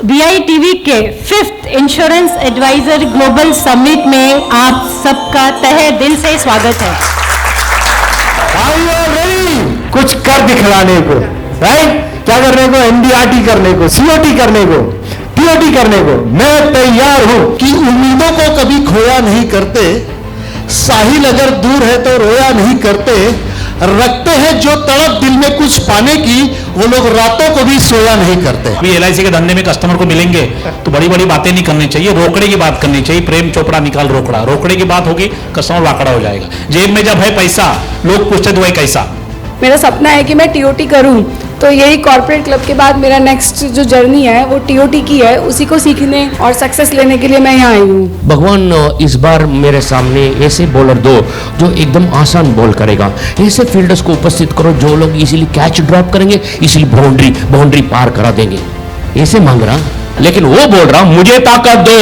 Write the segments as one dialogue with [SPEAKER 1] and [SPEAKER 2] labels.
[SPEAKER 1] VITV के 5th insurance adviser global summit में आप सबका तहे दिल से स्वागत है।
[SPEAKER 2] कुछ कर दिखलाने को, राइट? क्या करने को? NDRT करने को, COT करने को, TOT करने को मैं तैयार हूं।
[SPEAKER 3] कि उम्मीदों को कभी खोया नहीं करते, साहिल अगर दूर है तो रोया नहीं करते, रखते हैं जो तड़प दिल में कुछ पाने की, वो लोग रातों को भी सोया नहीं करते।
[SPEAKER 4] अभी LIC के धंधे में कस्टमर को मिलेंगे तो बड़ी बड़ी बातें नहीं करनी चाहिए, रोकड़े की बात करनी चाहिए। प्रेम चोपड़ा निकाल रोकड़ा, रोकड़े की बात होगी कस्टमर वाकड़ा हो जाएगा। जेब में जब है पैसा, लोग पूछते तो भाई कैसा।
[SPEAKER 5] मेरा सपना है कि मैं TOT करूं, तो यही कॉर्पोरेट क्लब के बाद मेरा नेक्स्ट जो जर्नी है वो TOT की है। उसी को सीखने और सक्सेस लेने के लिए मैं यहाँ आई हूँ।
[SPEAKER 6] भगवान इस बार मेरे सामने ऐसे बॉलर दो जो एकदम आसान बॉल करेगा। ऐसे फील्डर्स को उपस्थित करो जो लोग इजीली कैच ड्रॉप करेंगे, इसीलिए बाउंड्री पार करा देंगे। ऐसे मांग रहा, लेकिन वो बोल रहा मुझे ताकत दो,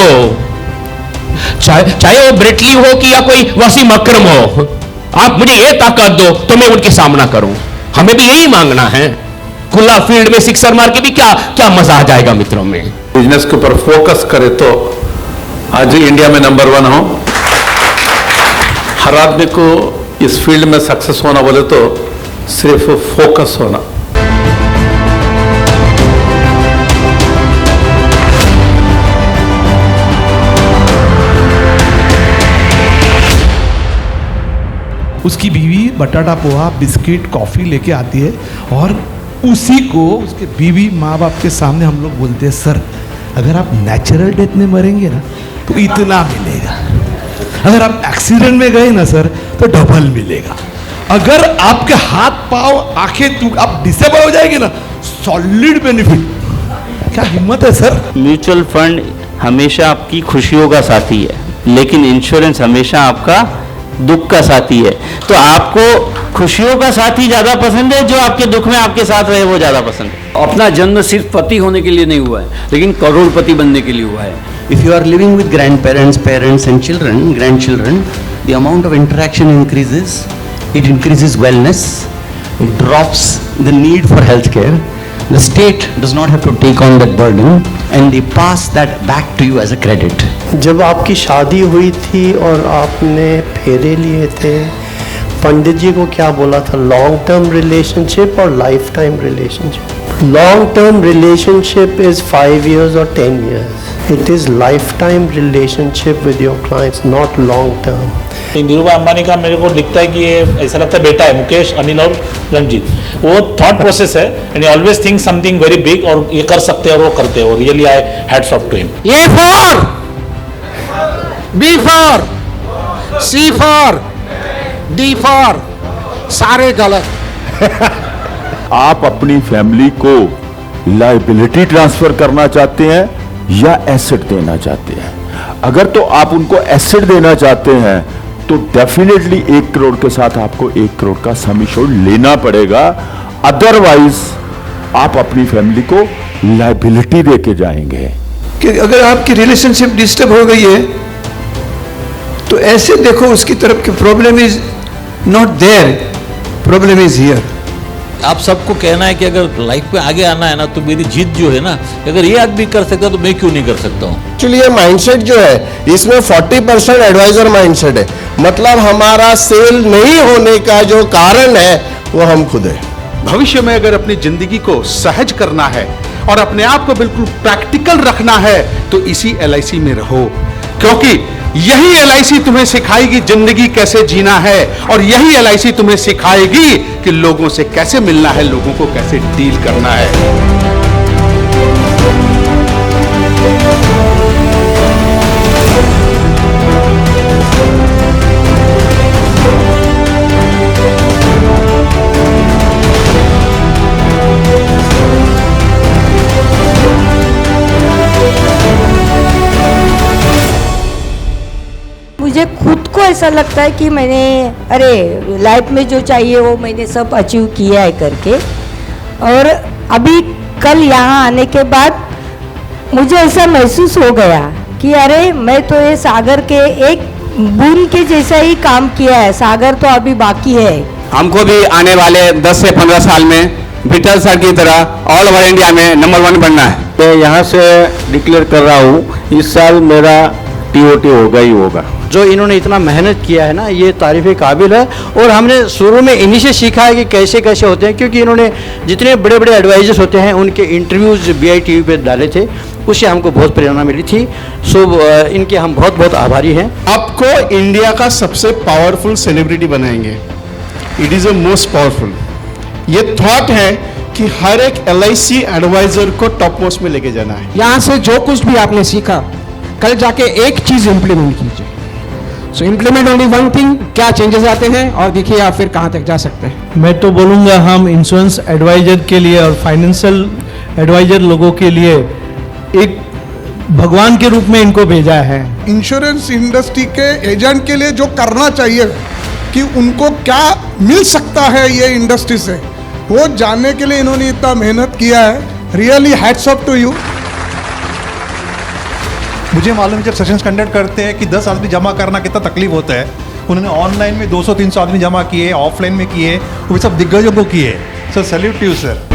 [SPEAKER 6] चाहे वो ब्रेटली हो कि या कोई वसीम अकरम हो, आप मुझे ये ताकत दो तो मैं उनके सामना करूं। हमें भी यही मांगना है। खुला फील्ड में सिक्सर मार के भी क्या मजा आ जाएगा मित्रों में।
[SPEAKER 7] बिजनेस के ऊपर फोकस करे तो आज इंडिया में नंबर 1 हो। हर आदमी को इस फील्ड में सक्सेस होना बोले तो सिर्फ फोकस होना।
[SPEAKER 8] उसकी बीवी बटाटा पोहा, बिस्किट, कॉफ़ी लेके आती है और उसी को उसके बीवी माँ बाप के सामने हम लोग बोलते हैं, सर अगर आप नेचुरल डेथ में मरेंगे ना तो इतना मिलेगा, अगर आप एक्सीडेंट में गए ना सर तो डबल मिलेगा, अगर आपके हाथ पाँव आंखें आप डिसेबल हो जाएंगे ना सॉलिड बेनिफिट। क्या हिम्मत है सर।
[SPEAKER 9] म्यूचुअल फंड हमेशा आपकी खुशियों का साथी है, लेकिन इंश्योरेंस हमेशा आपका दुख का साथी है। तो आपको खुशियों का साथी ज्यादा पसंद है, जो आपके दुख में आपके साथ रहे वो ज्यादा पसंद है।
[SPEAKER 10] अपना जन्म सिर्फ पति होने के लिए नहीं हुआ है, लेकिन करोड़पति बनने के लिए हुआ है। If you are living with grandparents, parents and children, grandchildren, the amount of interaction increases, it increases wellness, it drops the need for healthcare. The state does not have to take on that burden and they pass that back to you as a credit.
[SPEAKER 11] जब आपकी शादी हुई थी और आपने फेरे लिए थे, पंडित जी को क्या बोला था? लॉन्ग टर्म रिलेशनशिप और life time relationship. Long term relationship is 5 years और 10 years. It is lifetime relationship with your clients, not long term.
[SPEAKER 4] Dhirubhai Ambani का मेरे को दिखता है कि ये ऐसा लगता है बेटा है, मुकेश, अनिल और रणजीत। वो थॉट प्रोसेस है and always think something very big, और ये कर सकते हैं और वो करते हैं। Really I hats off to him.
[SPEAKER 2] A for B for C for D for सारे गलत।
[SPEAKER 12] आप अपनी फैमिली को लायबिलिटी ट्रांसफर करना चाहते हैं या एसेट देना चाहते हैं? अगर तो आप उनको एसेट देना चाहते हैं तो डेफिनेटली 1 करोड़ के साथ आपको 1 करोड़ का सम एश्योर्ड लेना पड़ेगा, अदरवाइज आप अपनी फैमिली को लायबिलिटी देके जाएंगे।
[SPEAKER 13] कि अगर आपकी रिलेशनशिप डिस्टर्ब हो गई है तो ऐसे देखो उसकी तरफ कि problem is not there, problem is here.
[SPEAKER 14] आप सबको कहना है कि अगर लाइफ में आगे आना है ना तो मेरी जिद जो है ना, अगर ये आदमी कर सकता तो मैं क्यों नहीं कर सकता हूँ।
[SPEAKER 2] एक्चुअली ये माइंडसेट जो है इसमें 40% एडवाइजर माइंडसेट है। मतलब हमारा सेल नहीं होने का जो कारण है वो हम खुद है।
[SPEAKER 3] भविष्य में अगर अपनी जिंदगी को सहज करना है और अपने आप को बिल्कुल प्रैक्टिकल रखना है तो इसी LIC में रहो, क्योंकि यही LIC तुम्हें सिखाएगी जिंदगी कैसे जीना है, और यही LIC तुम्हें सिखाएगी कि लोगों से कैसे मिलना है, लोगों को कैसे डील करना है।
[SPEAKER 1] मुझे खुद को ऐसा लगता है कि मैंने लाइफ में जो चाहिए वो मैंने सब अचीव किया है करके। और अभी कल यहाँ आने के बाद मुझे ऐसा महसूस हो गया कि अरे मैं तो ये सागर के एक बूंद के जैसा ही काम किया है, सागर तो अभी बाकी है।
[SPEAKER 9] हमको भी आने वाले 10 से 15 साल में विठल सर की तरह ऑल ओवर इंडिया में नंबर 1 बनना है।
[SPEAKER 15] मैं यहाँ से डिक्लेयर कर रहा हूँ इस साल मेरा टीओटी होगा ही होगा।
[SPEAKER 10] जो इन्होंने इतना मेहनत किया है ना, ये तारीफ़ काबिल है। और हमने शुरू में इन्हीं से सीखा है कि कैसे कैसे होते हैं, क्योंकि इन्होंने जितने बड़े बड़े एडवाइजर्स होते हैं उनके इंटरव्यूज़ BITV पे डाले थे, उससे हमको बहुत प्रेरणा मिली थी। सो इनके हम बहुत बहुत आभारी हैं।
[SPEAKER 2] आपको इंडिया का सबसे पावरफुल सेलिब्रिटी बनाएंगे। It is a most powerful. ये थॉट है कि हर एक LIC एडवाइजर को टॉप मोस्ट में लेके जाना है।
[SPEAKER 16] यहाँ से जो कुछ भी आपने सीखा, कल जाके एक चीज इंप्लीमेंट कीजिए। सो इंप्लीमेंट ओनली वन थिंग, क्या चेंजेस आते हैं और देखिए आप फिर कहाँ तक जा सकते हैं।
[SPEAKER 17] मैं तो बोलूँगा हम इंश्योरेंस एडवाइजर के लिए और फाइनेंशियल एडवाइजर लोगों के लिए एक भगवान के रूप में इनको भेजा है।
[SPEAKER 18] इंश्योरेंस इंडस्ट्री के एजेंट के लिए जो करना चाहिए कि उनको क्या मिल सकता है ये इंडस्ट्री से, वो जानने के लिए इन्होंने इतना मेहनत किया है। Really hats off to you.
[SPEAKER 19] मुझे मालूम है जब सेशंस कंडक्ट करते हैं कि 10 आदमी जमा करना कितना तकलीफ होता है। उन्होंने ऑनलाइन में 200-300 आदमी जमा किए, ऑफलाइन में किए, वो सब दिग्गजों को किए। Sir salute to you sir.